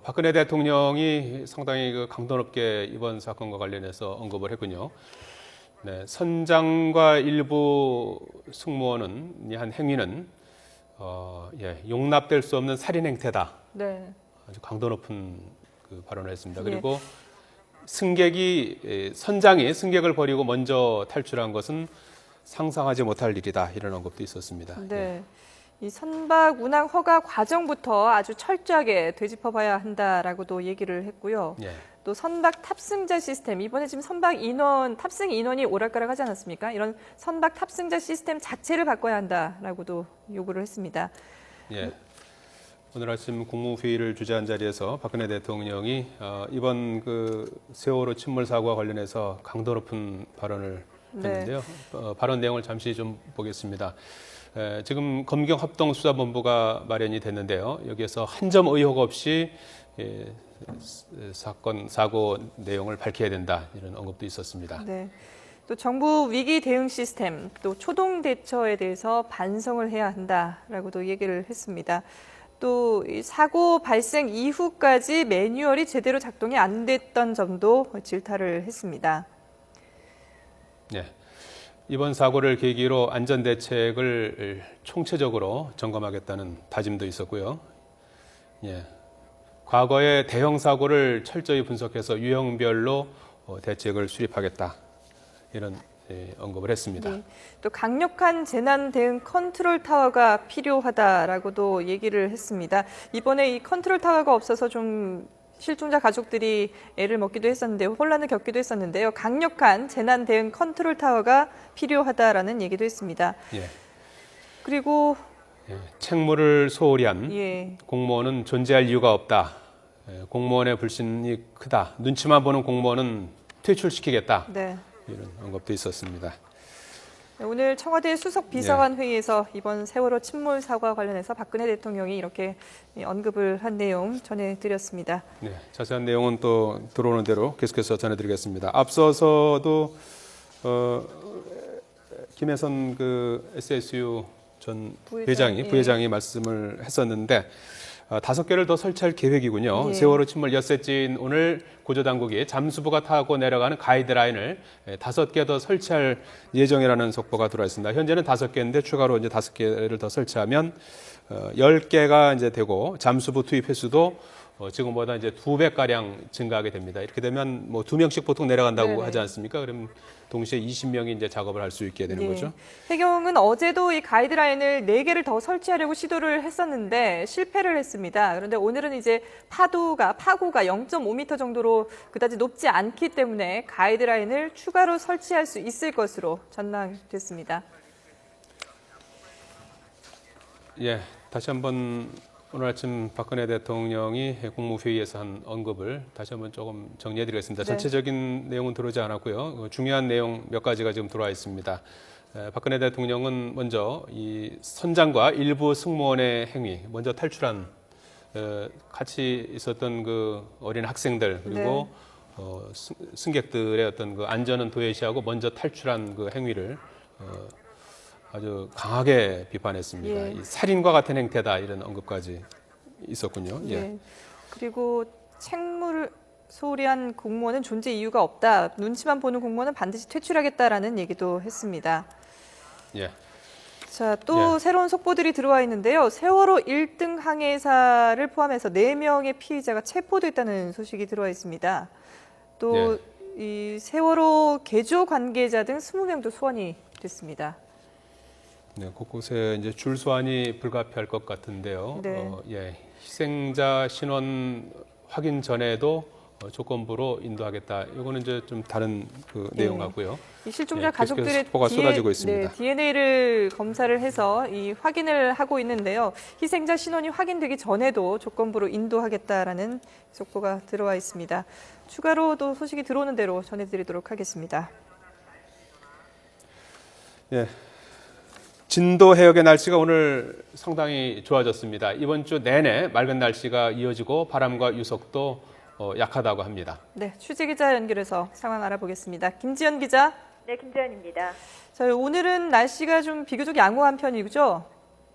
박근혜 대통령이 상당히 강도 높게 이번 사건과 관련해서 언급을 했군요. 네, 선장과 일부 승무원은 한 행위는 용납될 수 없는 살인 행태다. 네. 아주 강도 높은 발언을 했습니다. 그리고 선장이 승객을 버리고 먼저 탈출한 것은 상상하지 못할 일이다. 이런 언급도 있었습니다. 네. 이 선박 운항 허가 과정부터 아주 철저하게 되짚어봐야 한다라고도 얘기를 했고요. 또 선박 탑승자 시스템, 이번에 지금 탑승 인원이 오락가락하지 않았습니까? 이런 선박 탑승자 시스템 자체를 바꿔야 한다라고도 요구를 했습니다. 오늘 아침 국무회의를 주재한 자리에서 박근혜 대통령이 이번 세월호 침몰 사고와 관련해서 강도 높은 발언을 했는데요. 발언 내용을 잠시 좀 보겠습니다. 지금 검경합동수사본부가 마련이 됐는데요. 여기에서 한 점 의혹 없이 사고 내용을 밝혀야 된다, 이런 언급도 있었습니다. 네. 또 정부 위기 대응 시스템, 또 초동 대처에 대해서 반성을 해야 한다라고도 얘기를 했습니다. 또 사고 발생 이후까지 매뉴얼이 제대로 작동이 안 됐던 점도 질타를 했습니다. 네. 이번 사고를 계기로 안전대책을 총체적으로 점검하겠다는 다짐도 있었고요. 과거의 대형 사고를 철저히 분석해서 유형별로 대책을 수립하겠다, 이런 언급을 했습니다. 네. 또 강력한 재난 대응 컨트롤 타워가 필요하다라고도 얘기를 했습니다. 이번에 이 컨트롤 타워가 없어서 좀 실종자 가족들이 애를 먹기도 했었는데요. 혼란을 겪기도 했었는데요. 강력한 재난 대응 컨트롤 타워가 필요하다라는 얘기도 했습니다. 그리고 책무를 소홀히 한 공무원은 존재할 이유가 없다. 공무원의 불신이 크다. 눈치만 보는 공무원은 퇴출시키겠다. 이런 언급도 있었습니다. 오늘 청와대 수석 비서관 회의에서 이번 세월호 침몰 사고와 관련해서 박근혜 대통령이 이렇게 언급을 한 내용 전해드렸습니다. 네, 자세한 내용은 또 들어오는 대로 계속해서 전해드리겠습니다. 앞서서도 김혜선 SSU 전 부회장이 말씀을 했었는데 5개를 더 설치할 계획이군요. 세월호 침몰 엿새째인 오늘 구조당국이 잠수부가 타고 내려가는 가이드라인을 5개 더 설치할 예정이라는 속보가 들어와 있습니다. 현재는 5개인데 추가로 이제 5개를 더 설치하면 10개가 이제 되고, 잠수부 투입 횟수도 지금보다 이제 2배가량 증가하게 됩니다. 이렇게 되면 2명씩 보통 내려간다고 하지 않습니까? 그럼 동시에 20명이 이제 작업을 할 수 있게 되는 거죠. 해경은 어제도 이 가이드라인을 4개를 더 설치하려고 시도를 했었는데 실패를 했습니다. 그런데 오늘은 이제 파고가 0.5m 정도로 그다지 높지 않기 때문에 가이드라인을 추가로 설치할 수 있을 것으로 전망됐습니다. 다시 한번 오늘 아침 박근혜 대통령이 국무회의에서 한 언급을 다시 한번 조금 정리해드리겠습니다. 전체적인 내용은 들어오지 않았고요. 중요한 내용 몇 가지가 지금 들어와 있습니다. 박근혜 대통령은 먼저 이 선장과 일부 승무원의 행위, 먼저 탈출한 같이 있었던 어린 학생들, 그리고 승객들의 어떤 안전은 도외시하고 먼저 탈출한 행위를 아주 강하게 비판했습니다. 이 살인과 같은 행태다, 이런 언급까지 있었군요. 그리고 책무를 소홀히 한 공무원은 존재 이유가 없다. 눈치만 보는 공무원은 반드시 퇴출하겠다라는 얘기도 했습니다. 자, 또 새로운 속보들이 들어와 있는데요. 세월호 1등 항해사를 포함해서 4명의 피의자가 체포됐다는 소식이 들어와 있습니다. 또 이 세월호 개조 관계자 등 20명도 소환이 됐습니다. 곳곳에 이제 줄 소환이 불가피할 것 같은데요. 희생자 신원 확인 전에도 조건부로 인도하겠다. 이거는 이제 좀 다른 내용 같고요. 이 실종자 가족들의 속보가 쏟아지고 있습니다. DNA를 검사를 해서 이 확인을 하고 있는데요. 희생자 신원이 확인되기 전에도 조건부로 인도하겠다라는 속보가 들어와 있습니다. 추가로도 소식이 들어오는 대로 전해드리도록 하겠습니다. 진도 해역의 날씨가 오늘 상당히 좋아졌습니다. 이번 주 내내 맑은 날씨가 이어지고 바람과 유속도 약하다고 합니다. 취재기자 연결해서 상황 알아보겠습니다. 김지연 기자. 네, 김지연입니다. 자, 오늘은 날씨가 좀 비교적 양호한 편이죠?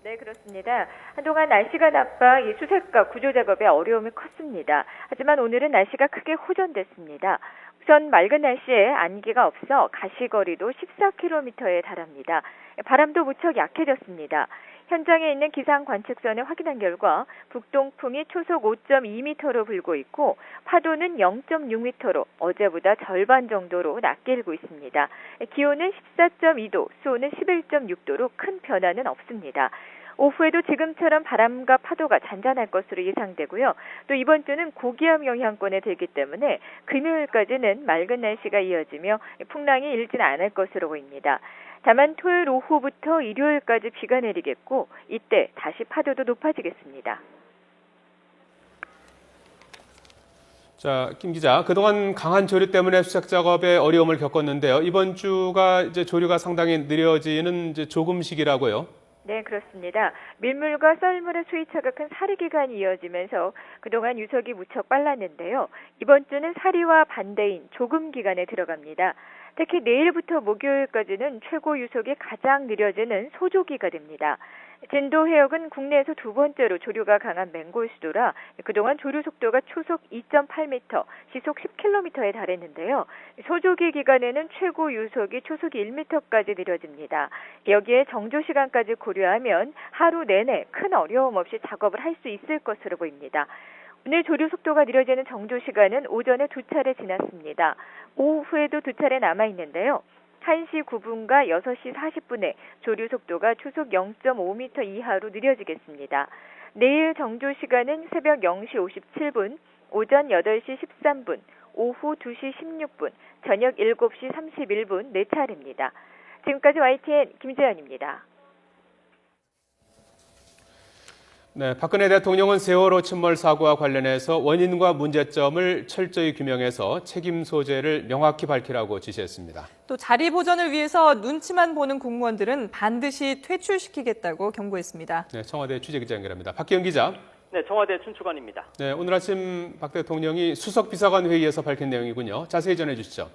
네, 그렇습니다. 한동안 날씨가 나빠 이 수색과 구조 작업에 어려움이 컸습니다. 하지만 오늘은 날씨가 크게 호전됐습니다. 우선 맑은 날씨에 안개가 없어 가시거리도 14km에 달합니다. 바람도 무척 약해졌습니다. 현장에 있는 기상 관측선을 확인한 결과 북동풍이 초속 5.2m로 불고 있고 파도는 0.6m로 어제보다 절반 정도로 낮게 일고 있습니다. 기온은 14.2도, 수온은 11.6도로 큰 변화는 없습니다. 오후에도 지금처럼 바람과 파도가 잔잔할 것으로 예상되고요. 또 이번 주는 고기압 영향권에 들기 때문에 금요일까지는 맑은 날씨가 이어지며 풍랑이 일지는 않을 것으로 보입니다. 다만 토요일 오후부터 일요일까지 비가 내리겠고 이때 다시 파도도 높아지겠습니다. 자, 김 기자, 그동안 강한 조류 때문에 수색 작업에 어려움을 겪었는데요. 이번 주가 이제 조류가 상당히 느려지는 이제 조금씩이라고요. 네, 그렇습니다. 밀물과 썰물의 수위차가 큰 사리 기간이 이어지면서 그동안 유속이 무척 빨랐는데요. 이번 주는 사리와 반대인 조금 기간에 들어갑니다. 특히 내일부터 목요일까지는 최고 유속이 가장 느려지는 소조기가 됩니다. 진도 해역은 국내에서 두 번째로 조류가 강한 맹골 수도라 그동안 조류 속도가 초속 2.8m, 시속 10km에 달했는데요. 소조기 기간에는 최고 유속이 초속 1m까지 느려집니다. 여기에 정조 시간까지 고려하면 하루 내내 큰 어려움 없이 작업을 할 수 있을 것으로 보입니다. 오늘 조류 속도가 느려지는 정조 시간은 오전에 두 차례 지났습니다. 오후에도 두 차례 남아있는데요. 1시 9분과 6시 40분에 조류 속도가 초속 0.5m 이하로 느려지겠습니다. 내일 정조 시간은 새벽 0시 57분, 오전 8시 13분, 오후 2시 16분, 저녁 7시 31분 4차례입니다. 지금까지 YTN 김재현입니다. 네, 박근혜 대통령은 세월호 침몰 사고와 관련해서 원인과 문제점을 철저히 규명해서 책임 소재를 명확히 밝히라고 지시했습니다. 또 자리 보전을 위해서 눈치만 보는 공무원들은 반드시 퇴출시키겠다고 경고했습니다. 네, 청와대 취재기자 연결합니다. 박기영 기자. 네, 청와대 춘추관입니다. 네, 오늘 아침 박 대통령이 수석 비서관 회의에서 밝힌 내용이군요. 자세히 전해 주시죠.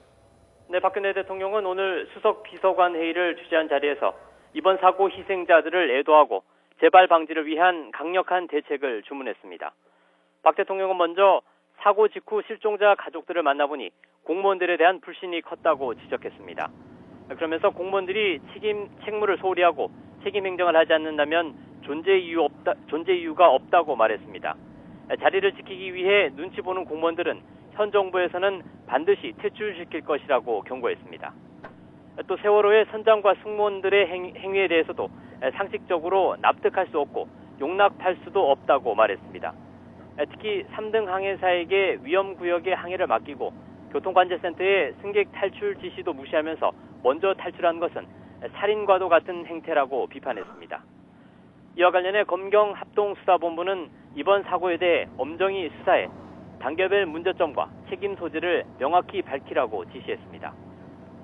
네, 박근혜 대통령은 오늘 수석 비서관 회의를 주재한 자리에서 이번 사고 희생자들을 애도하고 재발 방지를 위한 강력한 대책을 주문했습니다. 박 대통령은 먼저 사고 직후 실종자 가족들을 만나보니 공무원들에 대한 불신이 컸다고 지적했습니다. 그러면서 공무원들이 책무를 소홀히 하고 책임 행정을 하지 않는다면 존재 이유가 없다고 말했습니다. 자리를 지키기 위해 눈치 보는 공무원들은 현 정부에서는 반드시 퇴출시킬 것이라고 경고했습니다. 또 세월호의 선장과 승무원들의 행위에 대해서도 상식적으로 납득할 수 없고 용납할 수도 없다고 말했습니다. 특히 3등 항해사에게 위험구역의 항해를 맡기고 교통관제센터의 승객 탈출 지시도 무시하면서 먼저 탈출한 것은 살인과도 같은 행태라고 비판했습니다. 이와 관련해 검경합동수사본부는 이번 사고에 대해 엄정히 수사해 단계별 문제점과 책임 소재를 명확히 밝히라고 지시했습니다.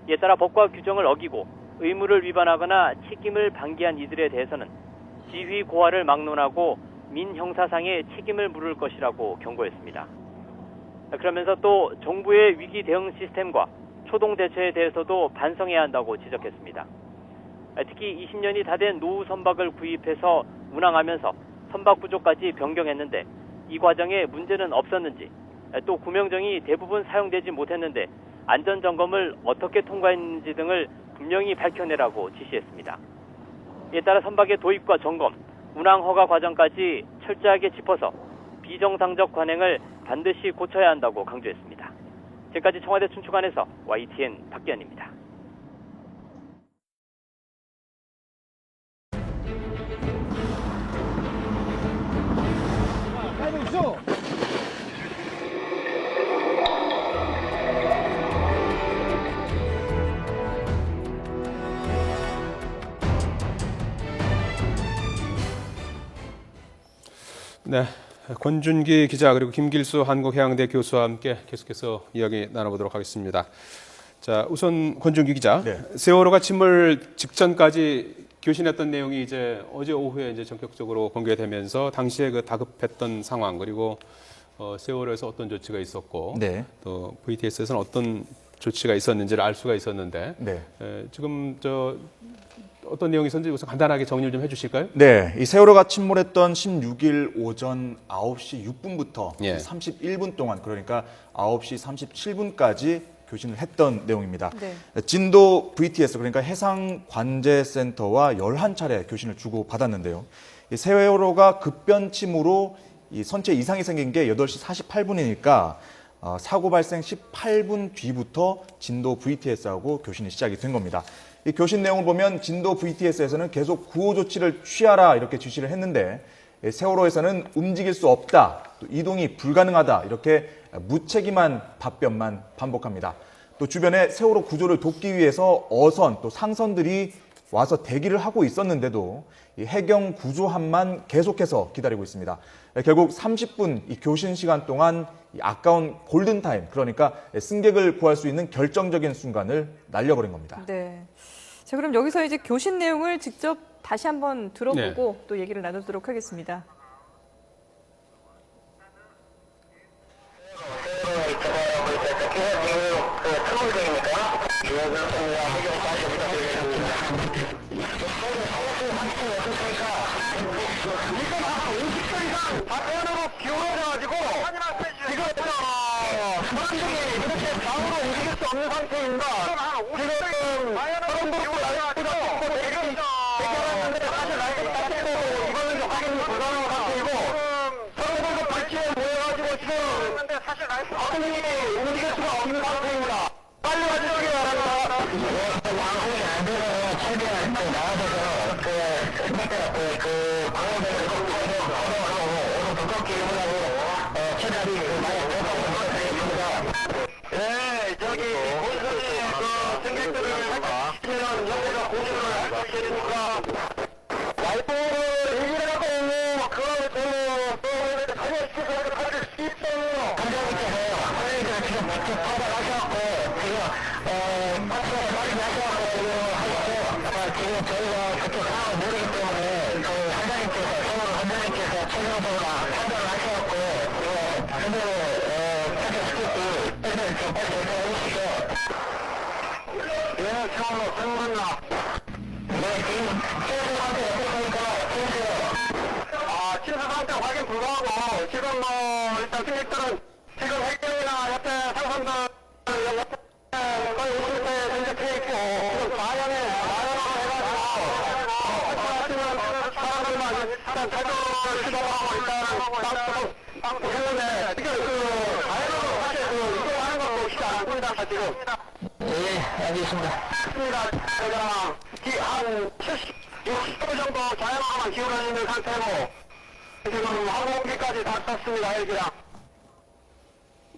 이에 따라 법과 규정을 어기고 의무를 위반하거나 책임을 방기한 이들에 대해서는 지휘 고하를 막론하고 민형사상의 책임을 물을 것이라고 경고했습니다. 그러면서 또 정부의 위기 대응 시스템과 초동 대처에 대해서도 반성해야 한다고 지적했습니다. 특히 20년이 다 된 노후 선박을 구입해서 운항하면서 선박 구조까지 변경했는데 이 과정에 문제는 없었는지, 또 구명정이 대부분 사용되지 못했는데 안전점검을 어떻게 통과했는지 등을 분명히 밝혀내라고 지시했습니다. 이에 따라 선박의 도입과 점검, 운항허가 과정까지 철저하게 짚어서 비정상적 관행을 반드시 고쳐야 한다고 강조했습니다. 지금까지 청와대 춘추관에서 YTN 박기현입니다. 네, 권준기 기자 그리고 김길수 한국해양대 교수와 함께 계속해서 이야기 나눠보도록 하겠습니다. 자, 우선 권준기 기자, 네. 세월호가 침몰 직전까지 교신했던 내용이 이제 어제 오후에 이제 전격적으로 공개되면서 당시에 그 다급했던 상황 그리고 세월호에서 어떤 조치가 있었고 네. 또 VTS에서는 어떤 조치가 있었는지를 알 수가 있었는데 네. 지금 어떤 내용이 있었는지 우선 간단하게 정리를 좀 해주실까요? 네, 이 세월호가 침몰했던 16일 오전 9시 6분부터 예. 31분 동안 그러니까 9시 37분까지 교신을 했던 내용입니다. 네. 진도 VTS 그러니까 해상관제센터와 11차례 교신을 주고 받았는데요. 이 세월호가 급변침으로 이 선체 이상이 생긴 게 8시 48분이니까 사고 발생 18분 뒤부터 진도 VTS하고 교신이 시작이 된 겁니다. 이 교신 내용을 보면 진도 VTS에서는 계속 구호 조치를 취하라 이렇게 지시를 했는데 세월호에서는 움직일 수 없다, 또 이동이 불가능하다 이렇게 무책임한 답변만 반복합니다. 또 주변에 세월호 구조를 돕기 위해서 어선 또 상선들이 와서 대기를 하고 있었는데도 이 해경 구조함만 계속해서 기다리고 있습니다. 결국 30분 이 교신 시간 동안 이 아까운 골든타임, 그러니까 승객을 구할 수 있는 결정적인 순간을 날려버린 겁니다. 네. 자, 그럼 여기서 이제 교신 내용을 직접 다시 한번 들어보고 또 얘기를 나누도록 하겠습니다. 진상 상태 확인 불가하고 지금 일단 승객들은 지금 해경이나 옆에 상선들 거의 50대 전적해 있고 지금 마연하고 해가지고 사람들만 일단 탈출을 시도하고 일단 방송 했는데 지금 마연하고 사실 이동하는 것도 쉽지 않습니다 지금. 네, 알겠습니다. 한 60도 정도 자연화만 기울어 있는 상태고 지금 항공기까지 다 떴습니다. 헬기랑.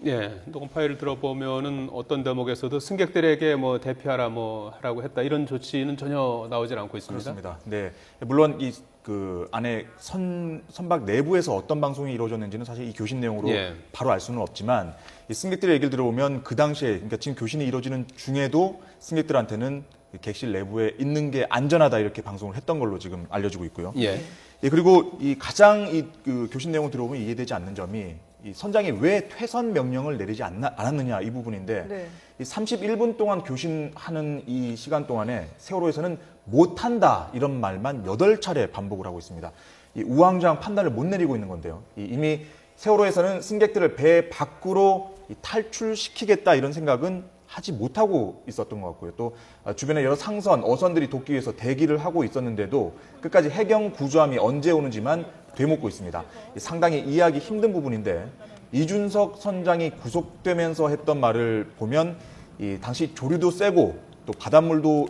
예, 녹음 파일을 들어보면은 어떤 대목에서도 승객들에게 뭐 대피하라 뭐 하라고 했다 이런 조치는 전혀 나오질 않고 있습니다. 그렇습니다. 네, 물론 그 안에 선박 내부에서 어떤 방송이 이루어졌는지는 사실 이 교신 내용으로 예. 바로 알 수는 없지만 이 승객들의 얘기를 들어보면 그 당시에 그러니까 지금 교신이 이루어지는 중에도 승객들한테는 객실 내부에 있는 게 안전하다 이렇게 방송을 했던 걸로 지금 알려지고 있고요. 예. 예, 그리고 이 가장 그 교신 내용을 들어보면 이해되지 않는 점이 이 선장이 왜 퇴선 명령을 내리지 않았느냐 이 부분인데 네. 이 31분 동안 교신하는 이 시간 동안에 세월호에서는 못한다 이런 말만 8차례 반복을 하고 있습니다. 이 우왕좌왕 판단을 못 내리고 있는 건데요. 이미 세월호에서는 승객들을 배 밖으로 탈출시키겠다 이런 생각은 하지 못하고 있었던 것 같고요. 또 주변에 여러 상선, 어선들이 돕기 위해서 대기를 하고 있었는데도 끝까지 해경 구조함이 언제 오는지만 되묻고 있습니다. 상당히 이해하기 힘든 부분인데 이준석 선장이 구속되면서 했던 말을 보면 이 당시 조류도 세고 또 바닷물도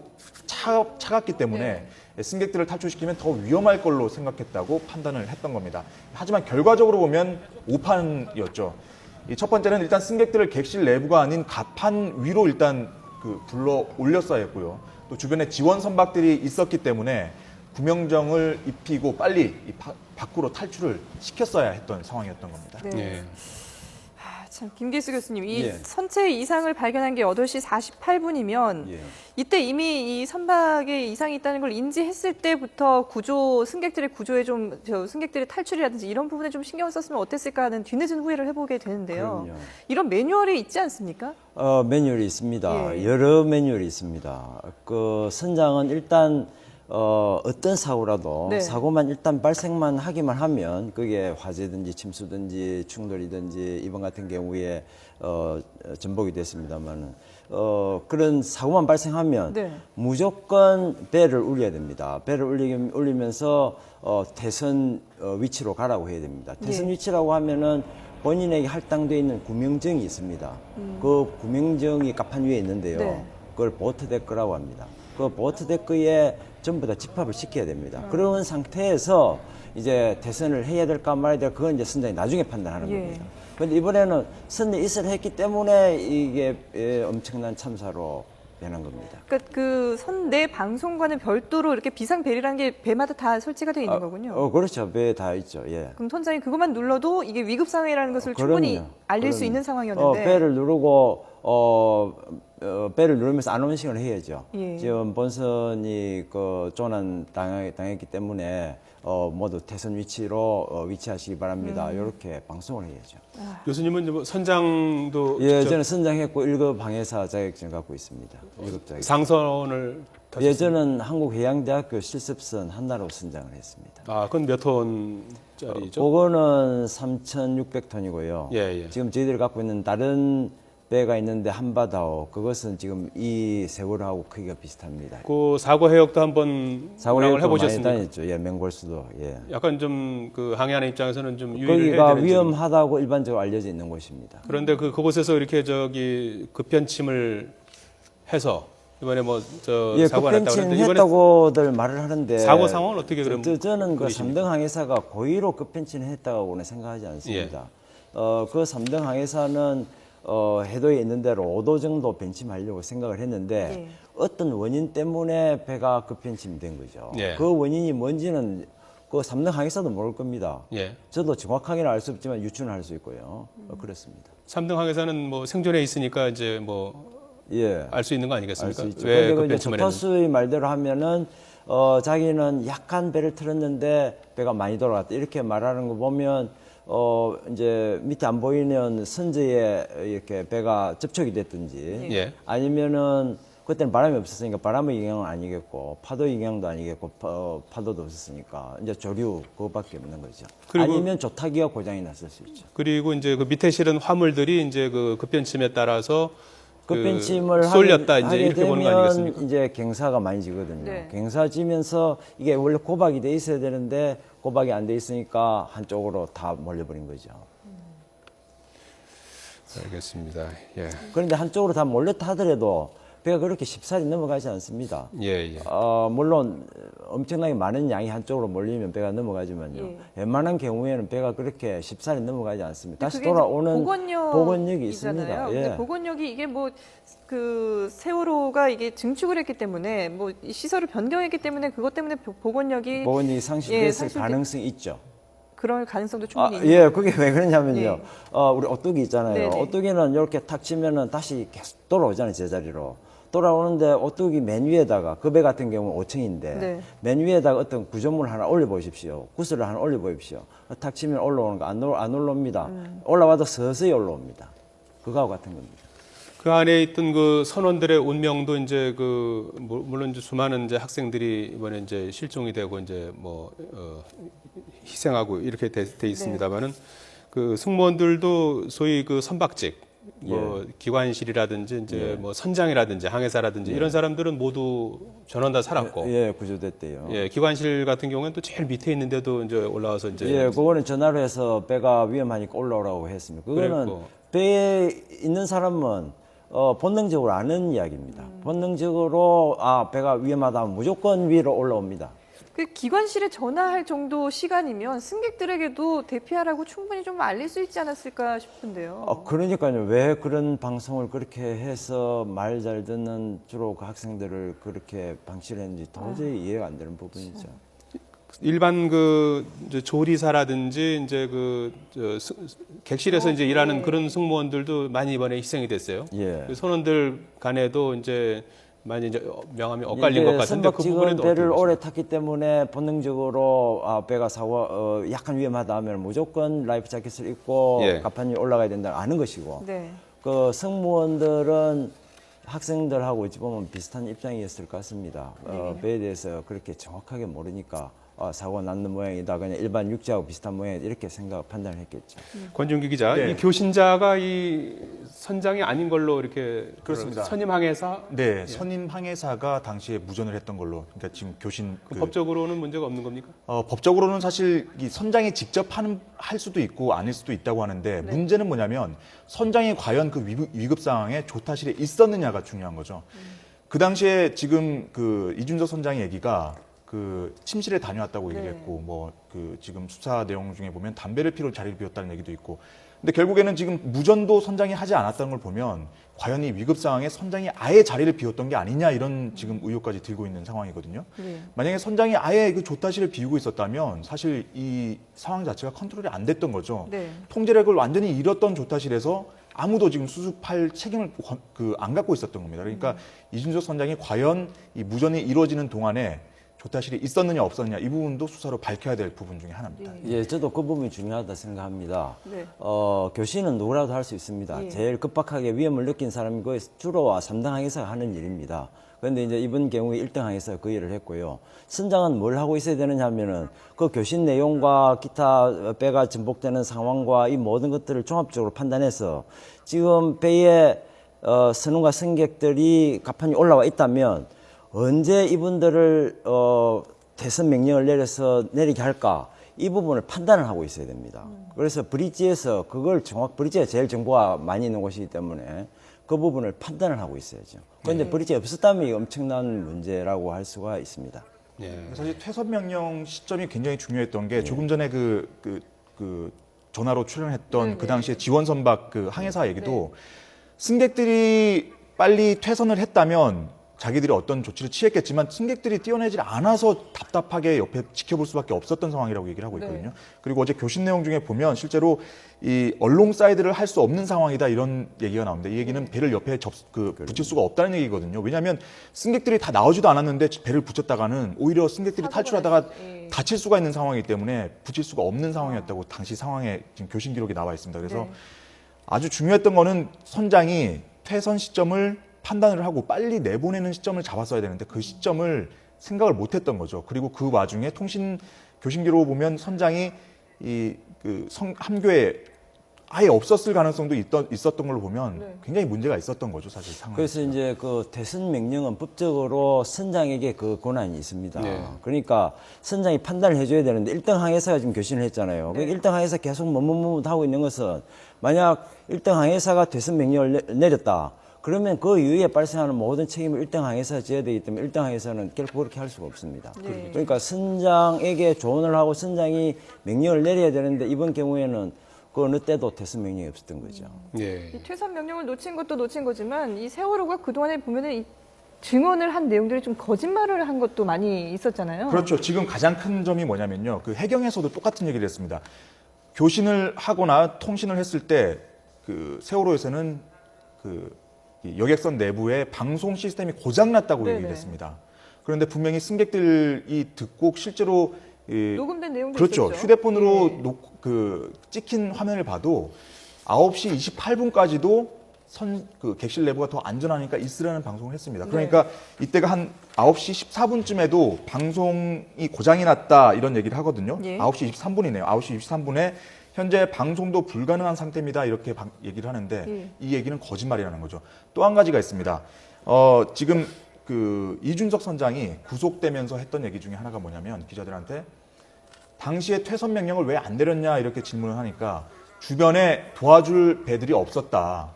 차갑기 때문에 승객들을 탈출시키면 더 위험할 걸로 생각했다고 판단을 했던 겁니다. 하지만 결과적으로 보면 오판이었죠. 첫 번째는 일단 승객들을 객실 내부가 아닌 갑판 위로 일단 불러 올렸어야 했고요. 또 주변에 지원 선박들이 있었기 때문에 구명정을 입히고 빨리 밖으로 탈출을 시켰어야 했던 상황이었던 겁니다. 네. 예. 참, 김기수 교수님, 이 예. 선체 이상을 발견한 게 8시 48분이면 예. 이때 이미 이 선박에 이상이 있다는 걸 인지했을 때부터 승객들의 구조에 승객들의 탈출이라든지 이런 부분에 좀 신경 썼으면 어땠을까 하는 뒤늦은 후회를 해보게 되는데요. 그럼요. 이런 매뉴얼이 있지 않습니까? 매뉴얼이 있습니다. 예. 여러 매뉴얼이 있습니다. 그 선장은 일단 어떤 사고라도 네. 사고만 일단 발생만 하기만 하면 그게 화재든지 침수든지 충돌이든지 이번 같은 경우에 전복이 됐습니다만 그런 사고만 발생하면 네. 무조건 배를 울려야 됩니다. 배를 울리면서 태선 위치로 가라고 해야 됩니다. 태선 예. 위치라고 하면은 본인에게 할당되어 있는 구명정이 있습니다. 그 구명정이 갑판 위에 있는데요. 네. 그걸 보트데크라고 합니다. 그 보트데크에 전부 다 집합을 시켜야 됩니다. 그런 상태에서 이제 대선을 해야 될까 말아야 될까 그건 이제 선장이 나중에 판단하는 예. 겁니다. 그런데 이번에는 선내 이슬을 했기 때문에 이게 엄청난 참사로 변한 겁니다. 그러니까 그 선내 방송과는 별도로 이렇게 비상 벨이라는 게 배마다 다 설치가 되어 있는 거군요. 그렇죠. 배에 다 있죠. 예. 그럼 선장이 그것만 눌러도 이게 위급 상황이라는 것을 충분히 그럼요. 알릴 수 그럼요. 있는 상황이었는데. 배를 누르고 배를 누르면서 안온싱을 해야죠. 예. 지금 본선이 그 조난 당했기 때문에 모두 태선 위치로 위치하시기 바랍니다. 이렇게 방송을 해야죠. 교수님은 이제 뭐 선장도 예, 직접 저는 선장했고 1급 방해사 자격증 갖고 있습니다. 1급 자격증. 상선을 예, 저는 한국해양대학교 실습선 한나로 선장을 했습니다. 그건 몇 톤짜리죠? 그거는 3,600톤이고요. 예, 예. 지금 저희들이 갖고 있는 다른 배가 있는데 한바다호 그것은 지금 이 세월하고 크기가 비슷합니다. 그 사고 해역도 한번 사고를 운항을 해보셨습니까? 많이 다녔죠. 예, 맹골수도. 예. 약간 좀 그 항해하는 입장에서는 좀 유의를 해야 거기가 되는지. 위험하다고 일반적으로 알려져 있는 곳입니다. 그런데 그곳에서 이렇게 급변침을 해서 이번에 예, 사고가 났다고 급변침 그러는데 이번에 했다고들 말을 하는데 사고 상황은 어떻게 그럼 저는 그 그리십니까? 3등 항해사가 고의로 급변침 했다고는 생각하지 않습니다. 그 3등 항해사는 해도에 있는 대로 5도 정도 변침하려고 생각을 했는데 예. 어떤 원인 때문에 배가 급변침이 된 거죠. 예. 그 원인이 뭔지는 그 3등 항해사도 모를 겁니다. 예. 저도 정확하게는 알 수 없지만 유추는 할 수 있고요. 그렇습니다. 3등 항해사는 뭐 생존해 있으니까 이제 뭐 예. 알 수 있는 거 알 아니겠습니까? 수 있죠. 왜 그런데 이제 급변침을 했는지. 주파수의 말대로 하면은 자기는 약간 배를 틀었는데 배가 많이 돌아갔다 이렇게 말하는 거 보면 이제 밑에 안 보이는 선제에 이렇게 배가 접촉이 됐든지 예. 아니면은 그때는 바람이 없었으니까 바람의 영향은 아니겠고 파도 영향도 아니겠고 파도도 없었으니까 이제 조류 그거밖에 없는 거죠. 그리고- 아니면 조타기가 고장이 났을 수 있죠. 그리고 이제 그 밑에 실은 화물들이 이제 그 급변침에 따라서 급변침을 쏠렸다 이제 하게 이렇게 보는 거 되면 아니겠습니까? 이제 경사가 많이 지거든요. 네. 경사 지면서 이게 원래 고박이 돼 있어야 되는데 고박이 안 돼 있으니까 한쪽으로 다 몰려버린 거죠. 알겠습니다. 예. 그런데 한쪽으로 다 몰렸다 하더라도 배가 그렇게 쉽사리 넘어가지 않습니다. 예, 예. 물론 엄청나게 많은 양이 한쪽으로 몰리면 배가 넘어가지만요. 예. 웬만한 경우에는 배가 그렇게 쉽사리 넘어가지 않습니다. 다시 그게 이제 돌아오는 복원역이잖아요. 복원역이 있습니다. 근데 예. 복원역이 이게 뭐 그 세월호가 이게 증축을 했기 때문에 뭐 이 시설을 변경했기 때문에 그것 때문에 복원역이 복원역이 상실됐을 상실돼- 가능성이 있죠. 그럴 가능성도 충분히 있는 예, 그게 왜 그러냐면요. 예. 우리 오뚜기 있잖아요. 네네. 오뚜기는 이렇게 탁 치면은 다시 계속 돌아오잖아요, 제자리로. 돌아오는데 오뚜기 맨 위에다가 그 배 같은 경우는 5층인데 네. 맨 위에다가 어떤 구조물 하나 올려보십시오. 구슬을 하나 올려보십시오. 탁 치면 올라오는 거 안 올라옵니다. 올라와도 서서히 올라옵니다. 그거하고 같은 겁니다. 그 안에 있던 그 선원들의 운명도 이제 그 물론 이제 수많은 이제 학생들이 이번에 이제 실종이 되고 이제 뭐 희생하고 이렇게 돼 있습니다만은 그 승무원들도 소위 그 선박직 뭐 기관실이라든지 이제 뭐 선장이라든지 항해사라든지 이런 사람들은 모두 전원 다 살았고 예, 구조됐대요. 예, 기관실 같은 경우는 또 제일 밑에 있는데도 이제 올라와서 이제 예, 그거는 전화로 해서 배가 위험하니까 올라오라고 했습니다. 그거는 그랬고. 배에 있는 사람은 본능적으로 아는 이야기입니다. 본능적으로 배가 위험하다 하면 무조건 위로 올라옵니다. 그 기관실에 전화할 정도 시간이면 승객들에게도 대피하라고 충분히 좀 알릴 수 있지 않았을까 싶은데요. 그러니까요. 왜 그런 방송을 그렇게 해서 말 잘 듣는 주로 그 학생들을 그렇게 방치를 했는지 도저히 이해가 안 되는 부분이죠. 일반 그 이제 조리사라든지 이제 객실에서 이제 일하는 그런 승무원들도 많이 이번에 희생이 됐어요. 예. 그 선원들 간에도 이제 많이 이제 명함이 엇갈린 것 같은데 그 선박직은 부분에도 배를 어떻게 오래 탔기 때문에 본능적으로 배가 약간 위험하다면 무조건 라이프 자켓을 입고 예. 갑판 위에 올라가야 된다는 아는 것이고 네. 그 승무원들은 학생들하고 어찌 보면 비슷한 입장이었을 것 같습니다. 배에 대해서 그렇게 정확하게 모르니까 사고가 났는 모양이다. 그냥 일반 육지하고 비슷한 모양이다. 이렇게 판단을 했겠죠. 권준기 기자, 네. 이 교신자가 이 선장이 아닌 걸로 이렇게 그렇습니다. 선임 항해사 네, 선임 항해사가 당시에 무전을 했던 걸로. 그러니까 지금 교신 법적으로는 문제가 없는 겁니까? 법적으로는 사실 이 선장이 직접 할 수도 있고 아닐 수도 있다고 하는데 문제는 뭐냐면 선장이 과연 그 위급 상황에 조타실에 있었느냐가 중요한 거죠. 그 당시에 지금 그 이준석 선장의 얘기가 그 침실에 다녀왔다고 얘기를 했고 뭐 그 지금 수사 내용 중에 보면 담배를 피러 자리를 비웠다는 얘기도 있고 근데 결국에는 지금 무전도 선장이 하지 않았다는 걸 보면 과연 이 위급 상황에 선장이 아예 자리를 비웠던 게 아니냐 이런 지금 의혹까지 들고 있는 상황이거든요. 만약에 선장이 아예 그 조타실을 비우고 있었다면 사실 이 상황 자체가 컨트롤이 안 됐던 거죠. 네. 통제력을 완전히 잃었던 조타실에서 아무도 지금 수습할 책임을 안 갖고 있었던 겁니다. 그러니까 이준석 선장이 과연 이 무전이 이루어지는 동안에 조타실이 있었느냐 없었느냐 이 부분도 수사로 밝혀야 될 부분 중에 하나입니다. 예, 저도 그 부분이 중요하다 생각합니다. 네. 교신은 누구라도 할 수 있습니다. 예. 제일 급박하게 위험을 느낀 사람이 거의 주로 3등 항해사가 하는 일입니다. 그런데 이제 이번 경우에 1등 항해사가 그 일을 했고요. 선장은 뭘 하고 있어야 되느냐 하면은 그 교신 내용과 기타 배가 전복되는 상황과 이 모든 것들을 종합적으로 판단해서 지금 배에 선원과 승객들이 갑판이 올라와 있다면 언제 이분들을 대선 명령을 내려서 내리게 할까 이 부분을 판단을 하고 있어야 됩니다. 그래서 브릿지에서 그걸 브릿지가 제일 정보가 많이 있는 곳이기 때문에 그 부분을 판단을 하고 있어야죠. 그런데 브릿지가 없었다면 이게 엄청난 문제라고 할 수가 있습니다. 사실 퇴선 명령 시점이 굉장히 중요했던 게 조금 전에 그 전화로 출연했던 그 당시에 지원 선박 그 항해사 얘기도 승객들이 빨리 퇴선을 했다면 자기들이 어떤 조치를 취했겠지만 승객들이 뛰어내질 않아서 답답하게 옆에 지켜볼 수밖에 없었던 상황이라고 얘기를 하고 있거든요. 그리고 어제 교신 내용 중에 보면 실제로 이 얼롱사이드를 할 수 없는 상황이다 이런 얘기가 나옵니다. 이 얘기는 배를 옆에 붙일 수가 없다는 얘기거든요. 왜냐하면 승객들이 다 나오지도 않았는데 배를 붙였다가는 오히려 승객들이 탈출하다가 다칠 수가 있는 상황이기 때문에 붙일 수가 없는 상황이었다고 당시 상황에 지금 교신 기록이 나와 있습니다. 그래서 아주 중요했던 거는 선장이 퇴선 시점을 판단을 하고 빨리 내보내는 시점을 잡았어야 되는데 그 시점을 생각을 못했던 거죠. 그리고 그 와중에 교신 기록을 보면 선장이 함교에 아예 없었을 가능성도 있었던 걸로 보면 굉장히 문제가 있었던 거죠, 사실 상황. 그래서 이제 그 퇴선 명령은 법적으로 선장에게 그 권한이 있습니다. 그러니까 선장이 판단을 해줘야 되는데 1등 항해사가 지금 교신을 했잖아요. 1등 항해사 계속 머뭇머뭇하고 있는 것은 만약 1등 항해사가 퇴선 명령을 내렸다. 그러면 그 이후에 발생하는 모든 책임을 1등 항해사가 져야 되기 때문에 1등 항해사는 결코 그렇게 할 수가 없습니다. 그러니까 선장에게 조언을 하고 선장이 명령을 내려야 되는데 이번 경우에는 그 어느 때도 퇴선 명령이 없었던 거죠. 이 퇴선 명령을 놓친 것도 놓친 거지만 이 세월호가 그동안에 보면은 이 증언을 한 내용들이 좀 거짓말을 한 것도 많이 있었잖아요. 그렇죠. 지금 가장 큰 점이 뭐냐면요. 그 해경에서도 똑같은 얘기를 했습니다. 교신을 하거나 통신을 했을 때 그 세월호에서는 이 여객선 내부에 방송 시스템이 고장났다고 얘기를 했습니다. 그런데 분명히 승객들이 듣고 실제로 녹음된 내용도 그렇죠. 있었죠. 휴대폰으로 찍힌 화면을 봐도 9시 28분까지도 객실 내부가 더 안전하니까 있으라는 방송을 했습니다. 그러니까 이때가 한 9시 14분쯤에도 방송이 고장이 났다 이런 얘기를 하거든요. 9시 23분이네요. 9시 23분에 현재 방송도 불가능한 상태입니다. 이렇게 얘기를 하는데 이 얘기는 거짓말이라는 거죠. 또 한 가지가 있습니다. 지금 그 이준석 선장이 구속되면서 했던 얘기 중에 하나가 뭐냐면 기자들한테 당시에 퇴선 명령을 왜 안 내렸냐 이렇게 질문을 하니까 주변에 도와줄 배들이 없었다.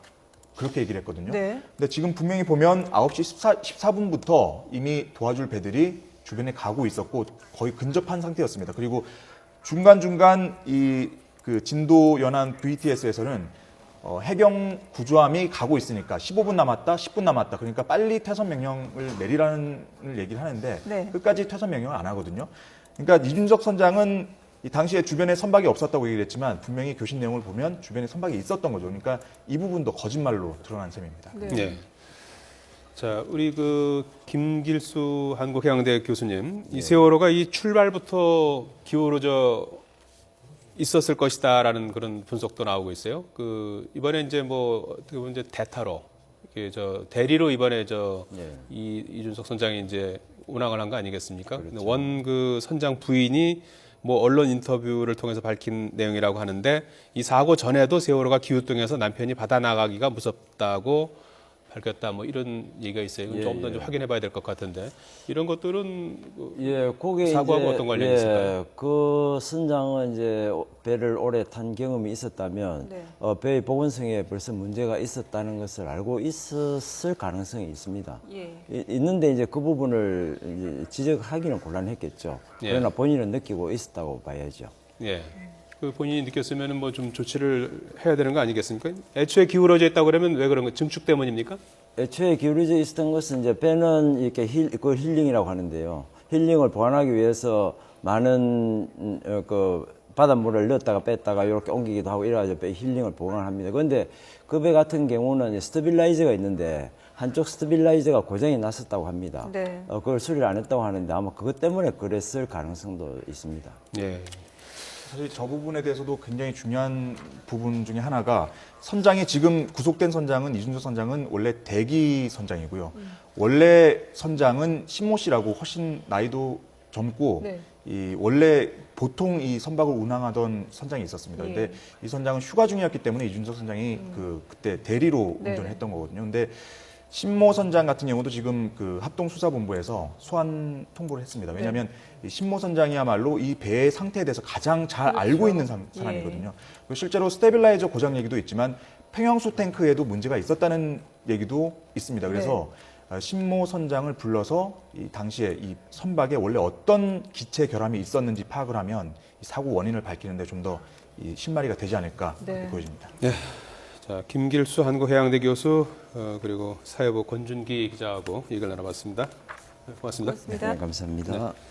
그렇게 얘기를 했거든요. 근데 지금 분명히 보면 9시 14분부터 이미 도와줄 배들이 주변에 가고 있었고 거의 근접한 상태였습니다. 그리고 중간중간 그 진도 연안 VTS에서는 해경 구조함이 가고 있으니까 15분 남았다, 10분 남았다. 그러니까 빨리 퇴선 명령을 내리라는 얘기를 하는데 끝까지 퇴선 명령을 안 하거든요. 그러니까 이준석 선장은 이 당시에 주변에 선박이 없었다고 얘기를 했지만 분명히 교신 내용을 보면 주변에 선박이 있었던 거죠. 그러니까 이 부분도 거짓말로 드러난 셈입니다. 네. 네. 자, 우리 그 김길수 한국해양대 교수님, 이 세월호가 이 출발부터 기울어져 있었을 것이다라는 그런 분석도 나오고 있어요. 그 이번에 이제 뭐 어떻게 보면 이제 대타로 이게 저 대리로 이번에 이준석 선장이 이제 운항을 한 거 아니겠습니까? 그렇죠. 원 그 선장 부인이 뭐 언론 인터뷰를 통해서 밝힌 내용이라고 하는데 이 사고 전에도 세월호가 기후동에서 남편이 바다 나가기가 무섭다고 밝혔다 뭐 이런 얘기가 있어요. 이건 조금 더 이제 확인해봐야 될 것 같은데 이런 것들은 거기에 사고하고 이제, 어떤 관련이 있을까요? 그 선장은 이제 배를 오래 탄 경험이 있었다면 네. 배의 보건성에 벌써 문제가 있었다는 것을 알고 있었을 가능성이 있습니다. 예. 있는데 이제 그 부분을 이제 지적하기는 곤란했겠죠. 예. 그러나 본인은 느끼고 있었다고 봐야죠. 예. 그 본인이 느꼈으면은 뭐 좀 조치를 해야 되는 거 아니겠습니까? 애초에 기울어져 있다고 그러면 왜 그런 거 증축 때문입니까? 애초에 기울어져 있었던 것은 이제 배는 이렇게 그걸 힐링이라고 하는데요. 힐링을 보완하기 위해서 많은 그 바닷물을 넣었다가 뺐다가 이렇게 옮기기도 하고 이래가지고 배 힐링을 보완합니다. 그런데 그 배 같은 경우는 스테빌라이저가 있는데 한쪽 스테빌라이저가 고장이 났었다고 합니다. 네. 그걸 수리를 안 했다고 하는데 아마 그것 때문에 그랬을 가능성도 있습니다. 예. 사실 저 부분에 대해서도 굉장히 중요한 부분 중에 하나가 선장이 지금 구속된 선장은 이준석 선장은 원래 대기 선장이고요. 원래 선장은 신모 씨라고 훨씬 나이도 젊고 네. 이 원래 보통 이 선박을 운항하던 선장이 있었습니다. 예. 근데 이 선장은 휴가 중이었기 때문에 이준석 선장이 그때 대리로 네네. 운전을 했던 거거든요. 근데 신모 선장 같은 경우도 지금 그 합동수사본부에서 소환 통보를 했습니다. 왜냐하면 이 신모 선장이야말로 이 배의 상태에 대해서 가장 잘 알고 있는 사람이거든요. 그리고 실제로 스테빌라이저 고장 얘기도 있지만 평형수 탱크에도 문제가 있었다는 얘기도 있습니다. 그래서 신모 선장을 불러서 이 당시에 이 선박에 원래 어떤 기체 결함이 있었는지 파악을 하면 이 사고 원인을 밝히는데 좀 더 실마리가 되지 않을까 그렇게 보여집니다. 네. 자, 김길수 한국해양대 교수 그리고 사회부 권준기 기자하고 얘기를 나눠봤습니다. 고맙습니다. 고맙습니다. 감사합니다.